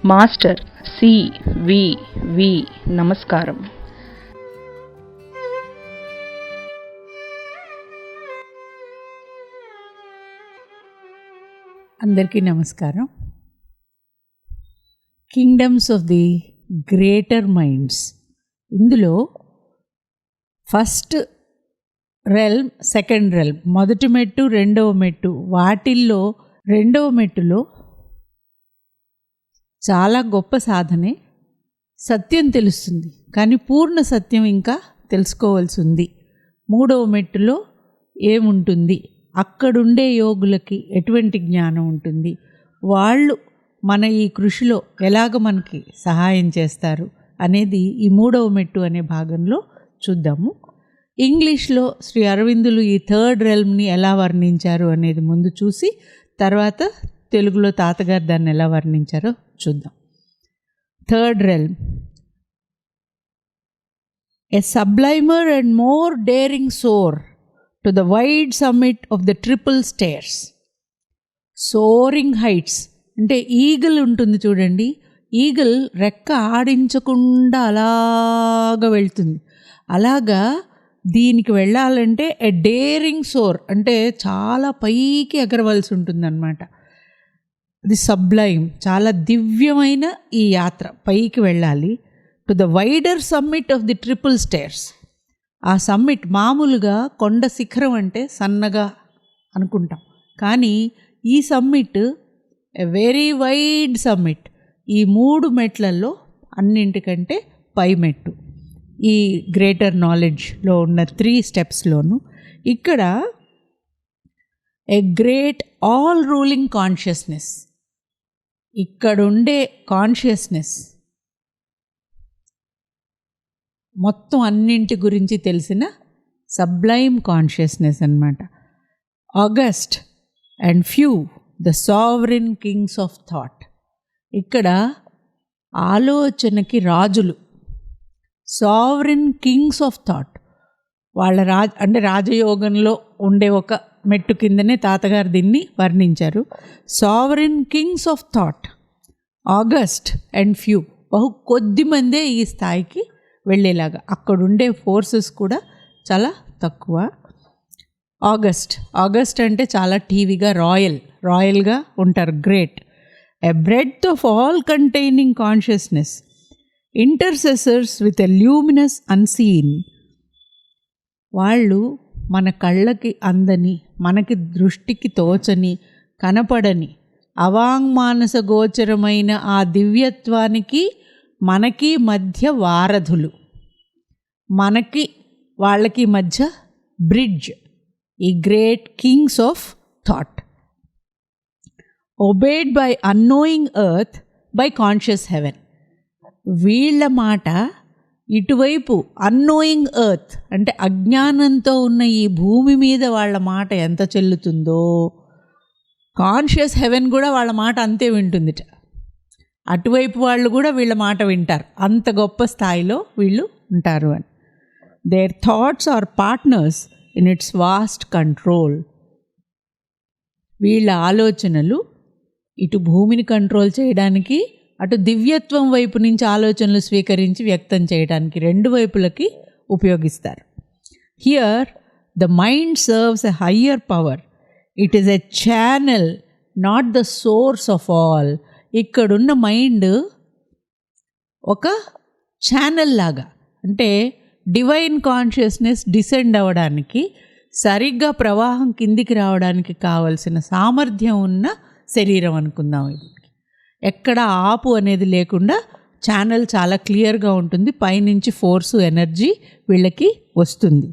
Master CVV. నమస్కారం. అందరికీ నమస్కారం. Kingdoms of the greater minds, ఇందులో ఫస్ట్ రెల్మ్, సెకండ్ రెల్మ్, మొదటి మెట్టు, రెండవ మెట్టు, వాటిల్లో రెండవ మెట్టులో చాలా గొప్ప సాధనే. సత్యం తెలుస్తుంది, కానీ పూర్ణ సత్యం ఇంకా తెలుసుకోవాల్సి ఉంది. మూడవ మెట్టులో ఏముంటుంది, అక్కడుండే యోగులకి ఎటువంటి జ్ఞానం ఉంటుంది, వాళ్ళు మన ఈ కృషిలో ఎలాగ మనకి సహాయం చేస్తారు అనేది ఈ మూడవ మెట్టు అనే భాగంలో చూద్దాము. ఇంగ్లీష్లో శ్రీ అరవిందులు ఈ థర్డ్ రెల్మ్ని ఎలా వర్ణించారు అనేది ముందు చూసి, తర్వాత తెలుగులో తాతగారు దాన్ని ఎలా వర్ణించారో చూద్దాం. Third realm, a sublimer and more daring soar to the wide summit of the triple stairs. Soaring heights అంటే ఈగల్ ఉంటుంది చూడండి, ఈగల్ రెక్క ఆడించకుండా అలాగా వెళ్తుంది. అలాగా దీనికి వెళ్ళాలంటే ఎ డేరింగ్ సోర్ అంటే చాలా పైకి ఎగరవలసి ఉంటుందన్నమాట. అది సబ్లైమ్, చాలా దివ్యమైన ఈ యాత్ర, పైకి వెళ్ళాలి. To the wider summit of the triple stairs. ఆ సమ్మిట్ మామూలుగా కొండ శిఖరం అంటే సన్నగా అనుకుంటాం, కానీ ఈ summit a very wide summit. ఈ మూడు మెట్లలో అన్నింటికంటే పై మెట్టు ఈ గ్రేటర్ నాలెడ్జ్లో ఉన్న 3 స్టెప్స్లోను. ఇక్కడ a great all ruling consciousness, ఇక్కడుండే కాన్షియస్నెస్ మొత్తం అన్నింటి గురించి తెలిసిన సబ్లైమ్ కాన్షియస్నెస్ అన్నమాట. August and few the sovereign Kings of thought. ఇక్కడ ఆలోచనకి రాజులు, సావరిన్ కింగ్స్ ఆఫ్ థాట్. వాళ్ళ అంటే రాజయోగంలో ఉండే ఒక మెట్టు కిందనే తాతగారు దీన్ని వర్ణించారు. Sovereign Kings of thought, August and few. బహు కొద్ది మందే ఈ స్థాయికి వెళ్ళేలాగా, అక్కడుండే ఫోర్సెస్ కూడా చాలా తక్కువ. ఆగస్ట్ అంటే చాలా టీవీగా రాయల్గా ఉంటారు. Great, a breadth of all containing consciousness, intercessors with a luminous unseen. వాళ్ళు మన కళ్ళకి అందని, మనకి దృష్టికి తోచని, కనపడని, అవాంగ్మానస గోచరమైన ఆ దివ్యత్వానికి మనకి మధ్య వారధులు, మనకి వాళ్ళకి మధ్య బ్రిడ్జ్. ఈ great kings of thought, obeyed by unknowing earth by conscious heaven. వీళ్ళ మాట ఇటువైపు అన్నోయింగ్ ఎర్త్ అంటే అజ్ఞానంతో ఉన్న ఈ భూమి మీద వాళ్ళ మాట ఎంత చెల్లుతుందో, కాన్షియస్ హెవెన్ కూడా వాళ్ళ మాట అంతే వింటుందిట. అటువైపు వాళ్ళు కూడా వీళ్ళ మాట వింటారు, అంత గొప్ప స్థాయిలో వీళ్ళు ఉంటారు అని. Their thoughts are partners in its vast control. వీళ్ళ ఆలోచనలు ఇటు భూమిని కంట్రోల్ చేయడానికి, అటు దివ్యత్వం వైపు నుంచి ఆలోచనలు స్వీకరించి వ్యక్తం చేయడానికి, రెండు వైపులకి ఉపయోగిస్తారు. Here the mind serves a higher power. It is a channel, not the source of all. ఇక్కడున్న మైండ్ ఒక ఛానల్ లాగా, అంటే డివైన్ కాన్షియస్నెస్ డిసెండ్ అవ్వడానికి, సరిగ్గా ప్రవాహం కిందికి రావడానికి కావలసిన సామర్థ్యం ఉన్న శరీరం అనుకుందాం. ఇది ఎక్కడ ఆపు అనేది లేకుండా ఛానల్ చాలా క్లియర్గా ఉంటుంది, పైనుంచి ఫోర్సు, ఎనర్జీ వీళ్ళకి వస్తుంది.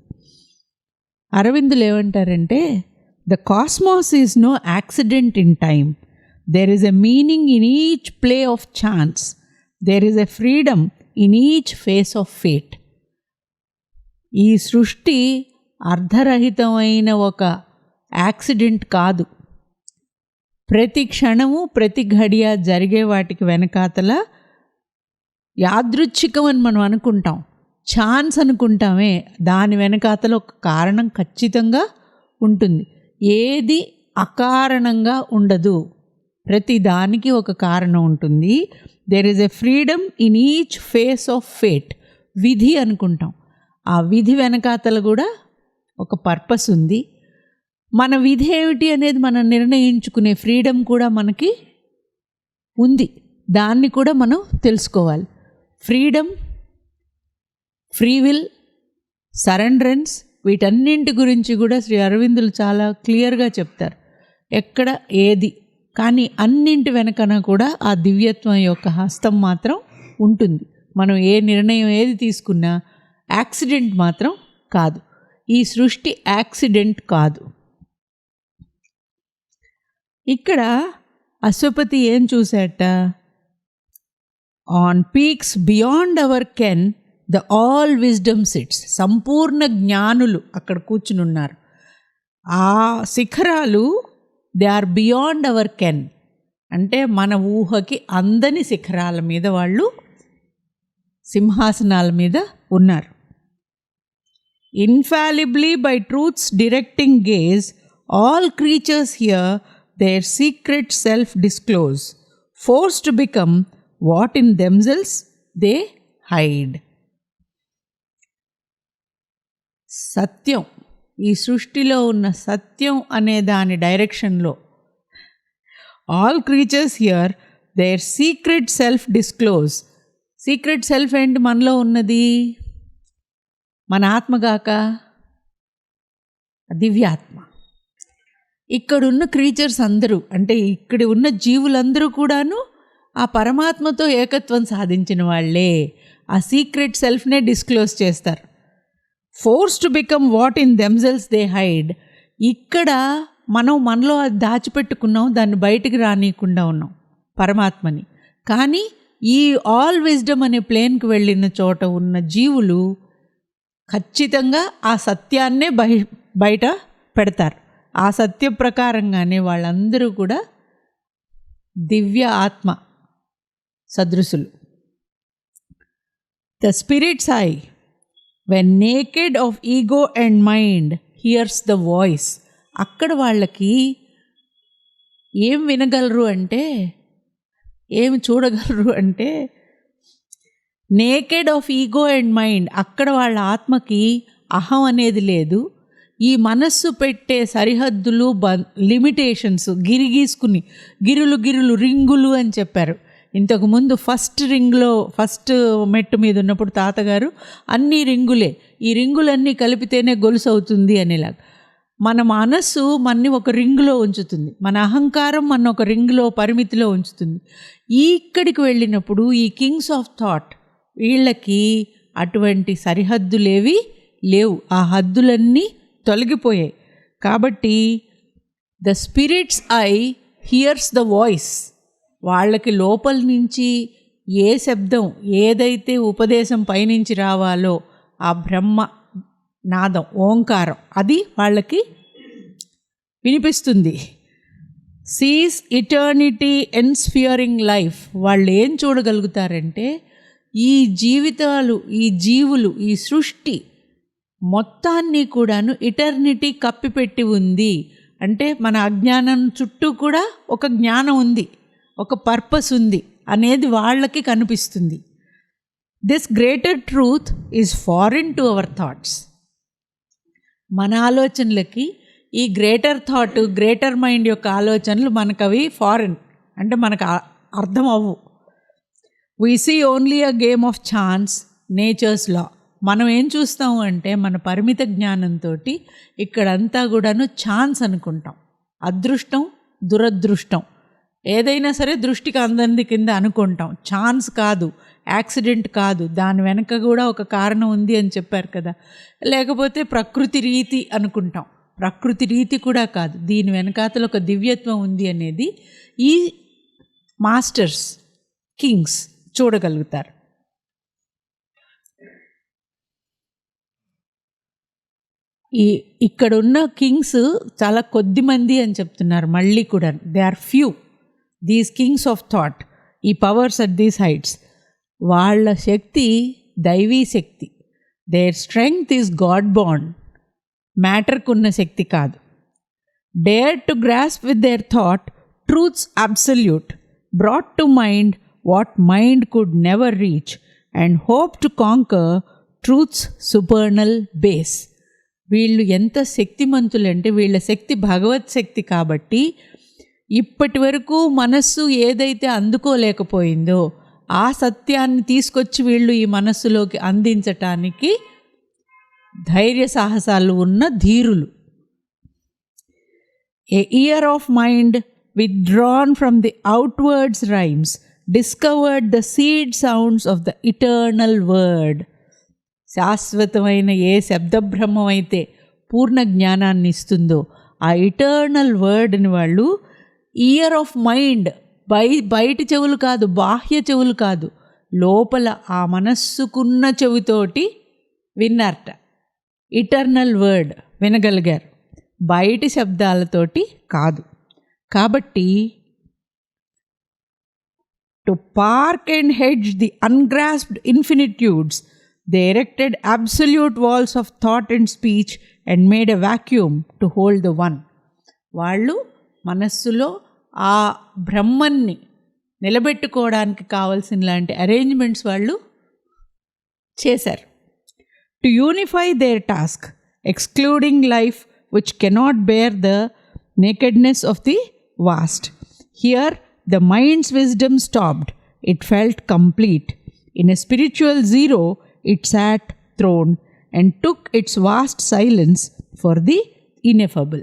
అరవిందులు ఏమంటారంటే, the cosmos is no accident in time. There is a meaning in each play of chance. There is a freedom in each phase of fate. ఈ సృష్టి అర్ధరహితమైన ఒక యాక్సిడెంట్ కాదు. ప్రతి క్షణము, ప్రతి ఘడియ జరిగే వాటికి వెనకాతల యాదృచ్ఛికం అని మనం అనుకుంటాం, ఛాన్స్ అనుకుంటామే, దాని వెనకాతల ఒక కారణం ఖచ్చితంగా ఉంటుంది. ఏది అకారణంగా ఉండదు, ప్రతి దానికి ఒక కారణం ఉంటుంది. There is a freedom in each face of fate. విధి అనుకుంటాం, ఆ విధి వెనకాతల కూడా ఒక పర్పస్ ఉంది. మన విధి ఏమిటి అనేది మనం నిర్ణయించుకునే ఫ్రీడమ్ కూడా మనకి ఉంది, దాన్ని కూడా మనం తెలుసుకోవాలి. ఫ్రీడమ్, ఫ్రీ విల్, సరెండరెన్స్, వీటన్నింటి గురించి కూడా శ్రీ అరవిందులు చాలా క్లియర్గా చెప్తారు, ఎక్కడ ఏది. కానీ అన్నింటి వెనకన కూడా ఆ దివ్యత్వం యొక్క హస్తం మాత్రం ఉంటుంది. మనం ఏ నిర్ణయం ఏది తీసుకున్నా యాక్సిడెంట్ మాత్రం కాదు. ఈ సృష్టి యాక్సిడెంట్ కాదు. ఇక్కడ అశ్వపతి ఏం చూశాట? On peaks beyond our ken the all wisdom sits. సంపూర్ణ జ్ఞానులు అక్కడ కూర్చుని ఉన్నారు. ఆ శిఖరాలు they are beyond our ken, అంటే మన ఊహకి అందని శిఖరాల మీద వాళ్ళు సింహాసనాల మీద ఉన్నారు. Infallibly by truth's directing gaze all creatures hear their secret self disclose, forced to become what in themselves they hide. సత్యం, ఈ సృష్టిలో ఉన్న సత్యం అనే దాని డైరెక్షన్లో all creatures hear their secret self disclose. Secret self ఏంటి? మనలో ఉన్నది మన ఆత్మగాక దివ్యాత్మ. ఇక్కడున్న క్రీచర్స్ అందరూ, అంటే ఇక్కడ ఉన్న జీవులందరూ కూడాను ఆ పరమాత్మతో ఏకత్వం సాధించిన వాళ్ళే. ఆ సీక్రెట్ సెల్ఫ్నే డిస్క్లోజ్ చేస్తారు. Force to become what in themselves they hide. ఇక్కడ మనం మనలో అది దాచిపెట్టుకున్నాం, దాన్ని బయటికి రానియకుండా ఉన్నాం పరమాత్మని. కానీ ఈ ఆల్ విజ్డమ్ అనే ప్లేన్కి వెళ్ళిన చోట ఉన్న జీవులు ఖచ్చితంగా ఆ సత్యాన్నే బయట పెడతారు. ఆ సత్య ప్రకారంగానే వాళ్ళందరూ కూడా దివ్య ఆత్మ సదృశులు. The spirit's eye when naked of ego and mind hears the voice. అక్కడ వాళ్ళకి ఏం వినగలరు అంటే, ఏం చూడగలరు అంటే, naked of ego and mind. అక్కడ వాళ్ళ ఆత్మకి అహం అనేది లేదు. ఈ మనస్సు పెట్టే సరిహద్దులు, లిమిటేషన్స్, గిరిగీసుకుని గిరులు రింగులు అని చెప్పారు ఇంతకుముందు. ఫస్ట్ రింగ్లో ఫస్ట్ మెట్టు మీద ఉన్నప్పుడు తాతగారు అన్ని రింగులే, ఈ రింగులన్నీ కలిపితేనే గొలుసు అవుతుంది అనేలాగా. మన మనస్సు మనని ఒక రింగులో ఉంచుతుంది, మన అహంకారం మన ఒక రింగులో పరిమితిలో ఉంచుతుంది. ఇక్కడికి వెళ్ళినప్పుడు ఈ కింగ్స్ ఆఫ్ థాట్ వీళ్ళకి అటువంటి సరిహద్దులేవి లేవు, ఆ హద్దులన్నీ తొలగిపోయాయి. కాబట్టి the spirit's eye hears the voice. వాళ్ళకి లోపల నుంచి ఏ శబ్దం, ఏదైతే ఉపదేశం పైనుంచి రావాలో ఆ బ్రహ్మ నాదం, ఓంకారం, అది వాళ్ళకి వినిపిస్తుంది. Sees eternity ensphering life. వాళ్ళు ఏం చూడగలుగుతారంటే, ఈ జీవితాలు, ఈ జీవులు, ఈ సృష్టి మొత్తాన్ని కూడాను ఇటర్నిటీ కప్పిపెట్టి ఉంది. అంటే మన అజ్ఞానం చుట్టూ కూడా ఒక జ్ఞానం ఉంది, ఒక పర్పస్ ఉంది అనేది వాళ్ళకి కనిపిస్తుంది. This greater truth is foreign to our thoughts. మన ఆలోచనలకి ఈ గ్రేటర్ థాట్, గ్రేటర్ మైండ్ యొక్క ఆలోచనలు మనకు అవి ఫారిన్, అంటే మనకు అర్థం అవ్వు. We see only a game of chance, nature's law. మనం ఏం చూస్తాము అంటే మన పరిమిత జ్ఞానంతో ఇక్కడంతా కూడాను ఛాన్స్ అనుకుంటాం. అదృష్టం, దురదృష్టం, ఏదైనా సరే దృష్టికి అందంది కింద అనుకుంటాం. ఛాన్స్ కాదు, యాక్సిడెంట్ కాదు, దాని వెనక కూడా ఒక కారణం ఉంది అని చెప్పారు కదా. లేకపోతే ప్రకృతి రీతి అనుకుంటాం, ప్రకృతి రీతి కూడా కాదు, దీని వెనకాతల ఒక దివ్యత్వం ఉంది అనేది ఈ మాస్టర్స్, కింగ్స్ చూడగలుగుతారు. ఇక్కడున్న కింగ్స్ చాలా కొద్ది మంది అని చెప్తున్నారు మళ్ళీ కూడా. They are few, these kings of thought, ఈ పవర్స్ అట్ దీస్ హైట్స్. వాళ్ళ శక్తి దైవీ శక్తి. Their strength is God bond, మ్యాటర్కు ఉన్న శక్తి కాదు. Dare to grasp with their thought truths absolute, brought to mind what mind could never reach and hope to conquer truth's supernal base. వీళ్ళు ఎంత శక్తిమంతులంటే వీళ్ళ శక్తి భగవత్ శక్తి కాబట్టి ఇప్పటి వరకు మనస్సు ఏదైతే అందుకోలేకపోయిందో ఆ సత్యాన్ని తీసుకొచ్చి వీళ్ళు ఈ మనస్సులోకి అందించటానికి ధైర్య సాహసాలు ఉన్న ధీరులు. A ear of mind withdrawn from the outwards rhymes discovered the seed sounds of the eternal word. శాశ్వతమైన ఏ శబ్దబ్రహ్మం అయితే పూర్ణ జ్ఞానాన్ని ఇస్తుందో ఆ ఇటర్నల్ వర్డ్ని వాళ్ళు ఇయర్ ఆఫ్ మైండ్, బయటి చెవులు కాదు, బాహ్య చెవులు కాదు, లోపల ఆ మనస్సుకున్న చెవితోటి విన్నారట. ఇటర్నల్ వర్డ్ వినగలిగారు, బయటి శబ్దాలతోటి కాదు. కాబట్టి to park and hedge the ungrasped infinitudes they erected absolute walls of thought and speech and made a vacuum to hold the one. వాళ్ళు మనస్సులో ఆ బ్రహ్మన్ని నిలబెట్టుకోవడానికి కావాల్సిన లాంటి అరేంజ్మెంట్స్ వాళ్ళు చేశారు. To unify their task excluding life which cannot bear the nakedness of the vast. Here the mind's wisdom stopped, it felt complete. In a spiritual zero it sat throned and took its vast silence for the ineffable.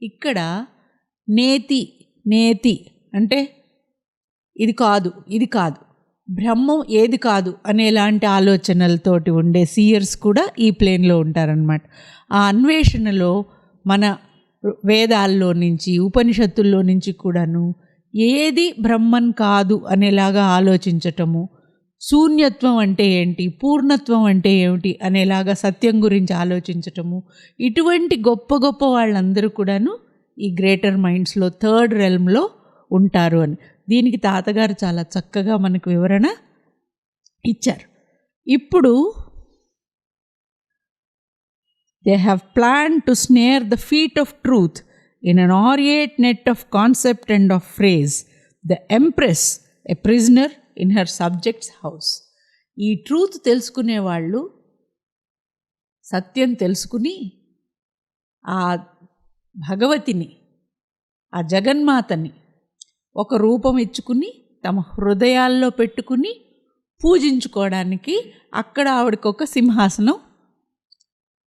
ఇక్కడ నేతి అంటే ఇది కాదు, ఇది కాదు, బ్రహ్మం ఏది కాదు అనేలాంటి ఆలోచనలతోటి ఉండే సీయర్స్ కూడా ఈ ప్లేన్లో ఉంటారనమాట. ఆ అన్వేషణలో మన వేదాల్లో నుంచి ఉపనిషత్తుల్లో నుంచి కూడాను ఏది బ్రహ్మన్ కాదు అనేలాగా ఆలోచించటము, శూన్యత్వం అంటే ఏంటి, పూర్ణత్వం అంటే ఏమిటి అనేలాగా సత్యం గురించి ఆలోచించటము, ఇటువంటి గొప్ప గొప్ప వాళ్ళందరూ కూడాను ఈ గ్రేటర్ మైండ్స్లో థర్డ్ రెల్మ్లో ఉంటారు అని దీనికి తాతగారు చాలా చక్కగా మనకు వివరణ ఇచ్చారు. ఇప్పుడు they have plan to snare the feet of truth in an aureate net of concept and of phrase, the empress a prisoner in her subject's house. ఈ ట్రూత్ తెలుసుకునే వాళ్ళు సత్యం తెలుసుకుని ఆ భగవతిని, ఆ జగన్మాతని ఒక రూపం ఇచ్చుకుని తమ హృదయాల్లో పెట్టుకుని పూజించుకోవడానికి అక్కడ ఆవిడకి ఒక సింహాసనం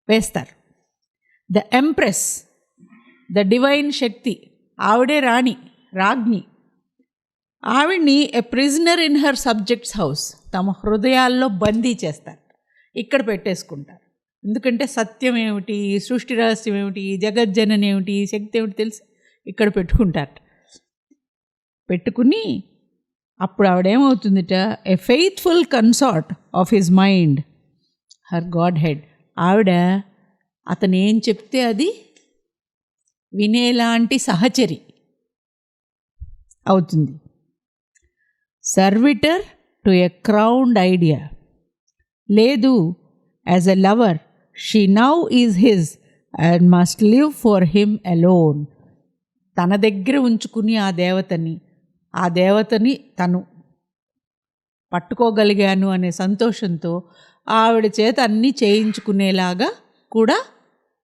వేస్తారు. ద ఎంప్రెస్, ద డివైన్ శక్తి, ఆవిడే రాజ్ఞి. ఆవిడ్ని ఎ prisoner in her subject's house, తమ హృదయాల్లో బందీ చేస్తారు, ఇక్కడ పెట్టేసుకుంటారు. ఎందుకంటే సత్యం ఏమిటి, సృష్టి రహస్యం ఏమిటి, జగజ్జనని ఏమిటి, శక్తి ఏమిటి తెలిసి ఇక్కడ పెట్టుకుంటారు. పెట్టుకుని అప్పుడు ఆవిడేమవుతుందిట, a faithful consort of his mind, her godhead. ఆవిడ అతను ఏం చెప్తే అది వినేలాంటి సహచరి అవుతుంది. Servitor to a crowned idea. లేదు, as a lover she now is his and must live for him alone. తన దగ్గర ఉంచుకుని ఆ దేవతని తను పట్టుకోగలిగాను అనే సంతోషంతో ఆవిడ చేత అన్నీ చేయించుకునేలాగా కూడా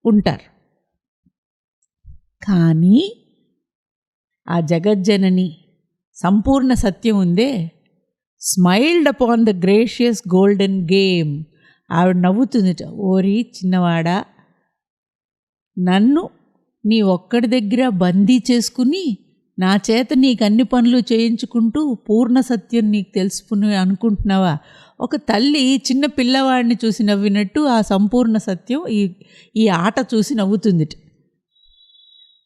ఉంటారు. కానీ ఆ జగజ్జనని సంపూర్ణ సత్యం ఉందే, smiled upon the gracious golden game. ఆవిడ నవ్వుతుందిట, ఓరి చిన్నవాడా, నన్ను నీ ఒక్కడి దగ్గర బందీ చేసుకుని నా చేత నీకు అన్ని పనులు చేయించుకుంటూ పూర్ణ సత్యం నీకు తెలుసుకుని అనుకుంటున్నావా? ఒక తల్లి చిన్న పిల్లవాడిని చూసి నవ్వినట్టు ఆ సంపూర్ణ సత్యం ఈ ఆట చూసి నవ్వుతుందిట.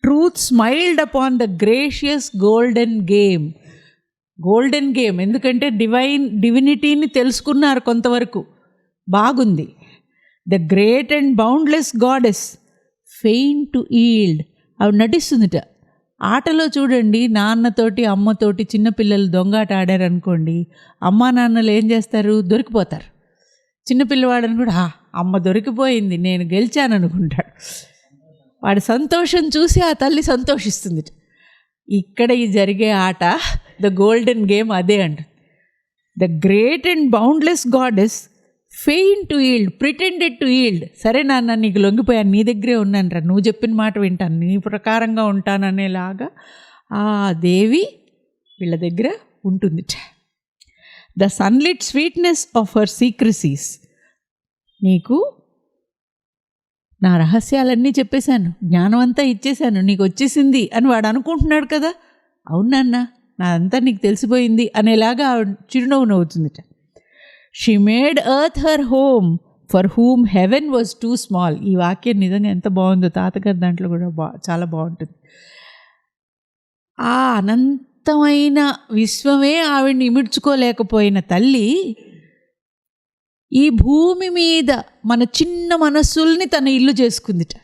Truth smiled upon the gracious golden game. Golden game ఎందుకంటే డివినిటీని తెలుసుకున్నారు కొంతవరకు, బాగుంది. The great and boundless goddess feign to yield. ఆవిడ నటిస్తుందిట. ఆటలో చూడండి, నాన్నతోటి అమ్మతోటి చిన్నపిల్లలు దొంగాట ఆడారనుకోండి, అమ్మా నాన్నలు ఏం చేస్తారు, దొరికిపోతారు. చిన్నపిల్లవాడని కూడా అమ్మ దొరికిపోయింది, నేను గెలిచాను అనుకుంటాడు. వాడి సంతోషం చూసి ఆ తల్లి సంతోషిస్తుంది. ఇక్కడ ఈ జరిగే ఆట ద గోల్డెన్ గేమ్ అదే అంట. The great and boundless goddess feign to yield, pretended to yield. సరే నాన్న నీకు లొంగిపోయాను, నీ దగ్గరే ఉన్నాను రా, నువ్వు చెప్పిన మాట వింటాను, నీ ప్రకారంగా ఉంటాననేలాగా ఆ దేవి వీళ్ళ దగ్గర ఉంటుంది. ద సన్లిట్ స్వీట్నెస్ ఆఫ్ హర్ సీక్రసీస్, నీకు నా రహస్యాలన్నీ చెప్పేశాను, జ్ఞానం అంతా ఇచ్చేశాను, నీకు వచ్చేసింది అని వాడు అనుకుంటున్నాడు కదా. అవునన్న నాదంతా నీకు తెలిసిపోయింది అనేలాగా చిరునవ్వు నవ్వుతుందిట. She made earth her home for whom heaven was too small. ఈ వాక్యం నిజంగా ఎంత బాగుందో, తాతగారి దాంట్లో కూడా చాలా బాగుంటుంది. ఆ అనంతమైన విశ్వమే ఆవిడ్ని ఇమిడ్చుకోలేకపోయిన తల్లి ఈ భూమి మీద మన చిన్న మనస్సుల్ని తన ఇల్లు చేసుకుందిట.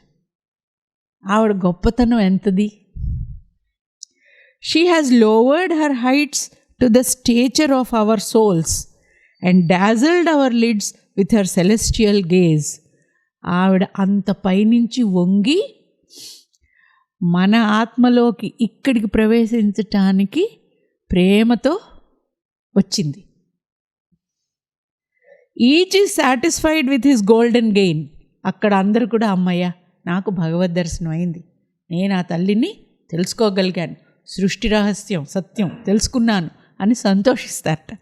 ఆవిడ గొప్పతనం ఎంతది. She has lowered her heights to the stature of our souls and dazzled our lids with her celestial gaze. ఆవిడ అంత పైనుంచి వంగి మన ఆత్మలోకి ఇక్కడికి ప్రవేశించటానికి ప్రేమతో వచ్చింది. Each is satisfied with his golden gain. అక్కడ అందరూ కూడా అమ్మయ్య నాకు భగవద్ దర్శనం అయింది, నేను ఆ తల్లిని తెలుసుకోగలిగాను, సృష్టి రహస్యం సత్యం తెలుసుకున్నాను అని సంతోషిస్తారట.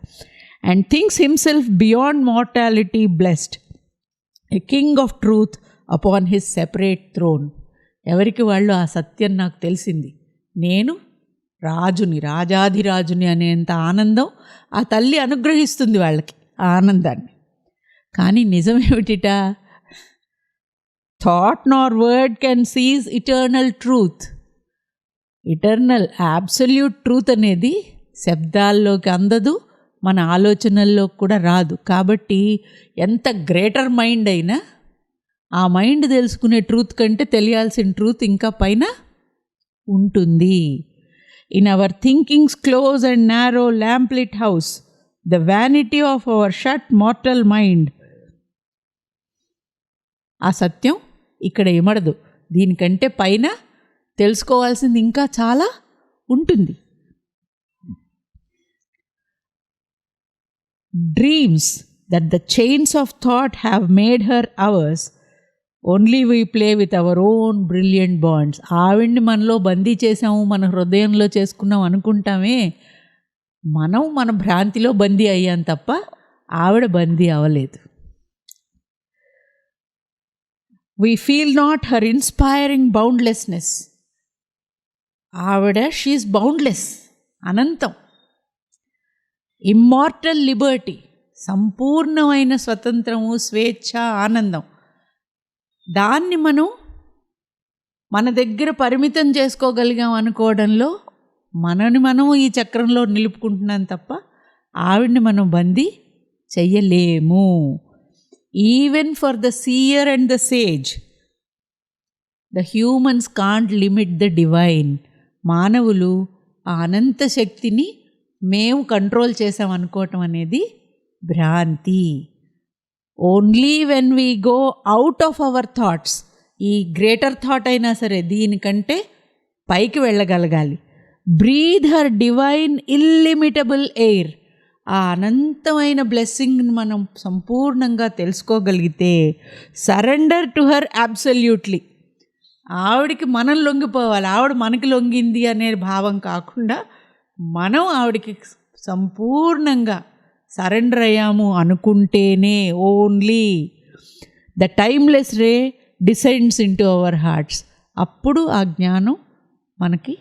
And thinks himself beyond mortality blessed, a king of truth upon his separate throne. ఎవరికి వాళ్ళు ఆ సత్యం నాకు తెలిసింది, నేను రాజుని, రాజాధిరాజుని అనేంత ఆనందం ఆ తల్లి అనుగ్రహిస్తుంది వాళ్ళకి ఆ ఆనందాన్ని. కానీ నిజమేమిటిట, thought Nar word can seize eternal truth. Eternal absolute truth అనేది శబ్దాల్లోకి అందదు, మన ఆలోచనల్లో కూడా రాదు. కాబట్టి ఎంత గ్రేటర్ మైండ్ అయినా ఆ మైండ్ తెలుసుకునే ట్రూత్ కంటే తెలియాల్సిన ట్రూత్ ఇంకా పైన ఉంటుంది. In our thinkings close and narrow lamplit house the vanity of our shut mortal mind. ఆ సత్యం ఇక్కడ ఇమడదు, దీనికంటే పైన తెలుసుకోవాల్సింది ఇంకా చాలా ఉంటుంది. Dreams that the chains of thought have made her hours, only we play with our own brilliant bonds. ఆవిడ్ని మనలో బందీ చేసాము, మన హృదయంలో చేసుకున్నాం అనుకుంటామే, మనం మన భ్రాంతిలో బందీ అయ్యాం తప్ప ఆవిడ బందీ అవ్వలేదు. We feel not her inspiring boundlessness. ఆవిడ షీఈస్ బౌండ్లెస్, అనంతం. ఇమ్మార్టల్ లిబర్టీ, సంపూర్ణమైన స్వతంత్రము, స్వేచ్ఛ, ఆనందం. దాన్ని మనం మన దగ్గర పరిమితం చేసుకోగలిగాం అనుకోవడంలో మనని మనం ఈ చక్రంలో నిలుపుకుంటున్నాం తప్ప ఆవిడ్ని మనం బందీ చెయ్యలేము. Even for the seer and the sage the humans can't limit the divine. మానవులు ఆ అనంత శక్తిని మేము కంట్రోల్ చేసామనుకోవటం అనేది భ్రాంతి. Only when we go out of our thoughts, ఈ గ్రేటర్ థాట్ అయినా సరే దీనికంటే పైకి వెళ్ళగలగాలి. Breathe her divine illimitable air. ఆ అనంతమైన బ్లెస్సింగ్ని మనం సంపూర్ణంగా తెలుసుకోగలిగితే సరెండర్ టు హర్ అబ్సల్యూట్లీ. ఆవిడికి మనం లొంగిపోవాలి, ఆవిడ మనకి లొంగింది అనే భావం కాకుండా మనం ఆవిడికి సంపూర్ణంగా సరెండర్ అయ్యాము అనుకుంటేనే only the timeless ray descends into our hearts. అప్పుడు ఆ జ్ఞానం మనకి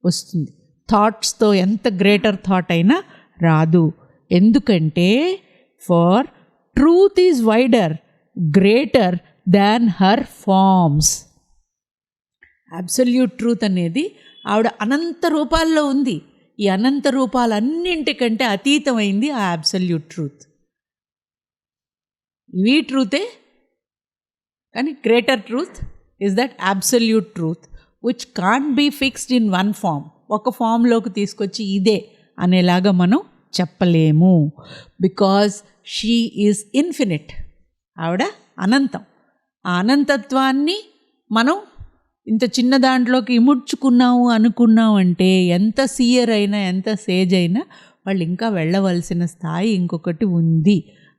వస్తుంది. థాట్స్తో ఎంత గ్రేటర్ థాట్ అయినా రాదు. ఎందుకంటే for truth is wider greater than her forms. Absolute truth అనేది ఆవిడ అనంత రూపాల్లో ఉంది. ఈ అనంత రూపాలన్నింటికంటే అతీతమైంది ఆ అబ్సల్యూట్ ట్రూత్. ఇవి ట్రూతే, కానీ greater truth is that absolute truth which can't be fixed in one form. ఒక ఫామ్లోకి తీసుకొచ్చి ఇదే అనేలాగా మనం చెప్పలేము. Because she is infinite. ఆవిడ అనంతం. ఆ అనంతత్వాన్ని మనం ఇంత చిన్న దాంట్లోకి ఇముడ్చుకున్నాము అనుకున్నామంటే ఎంత సీయర్ అయినా ఎంత సేజ్ అయినా వాళ్ళు ఇంకా వెళ్ళవలసిన స్థాయి ఇంకొకటి ఉంది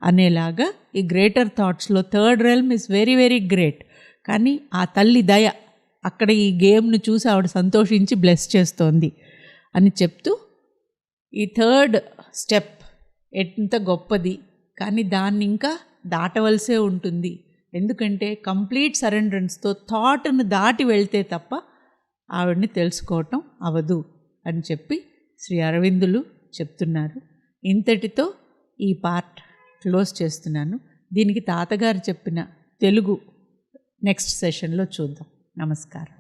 అనేలాగా ఈ గ్రేటర్ థాట్స్లో third realm is very very great. కానీ ఆ తల్లి దయ అక్కడ ఈ గేమ్ను చూసి ఆవిడ సంతోషించి బ్లెస్ చేస్తోంది అని చెప్తూ ఈ థర్డ్ స్టెప్ ఎంత గొప్పది, కానీ దాన్ని ఇంకా దాటవలసే ఉంటుంది. ఎందుకంటే కంప్లీట్ సరెండరెన్స్తో థాట్ను దాటి వెళ్తే తప్ప ఆవిడని తెలుసుకోవటం అవదు అని చెప్పి శ్రీ అరవిందులు చెప్తున్నారు. ఇంతటితో ఈ పార్ట్ క్లోజ్ చేస్తున్నాను. దీనికి తాతగారు చెప్పిన తెలుగు నెక్స్ట్ సెషన్లో చూద్దాం. నమస్కారం.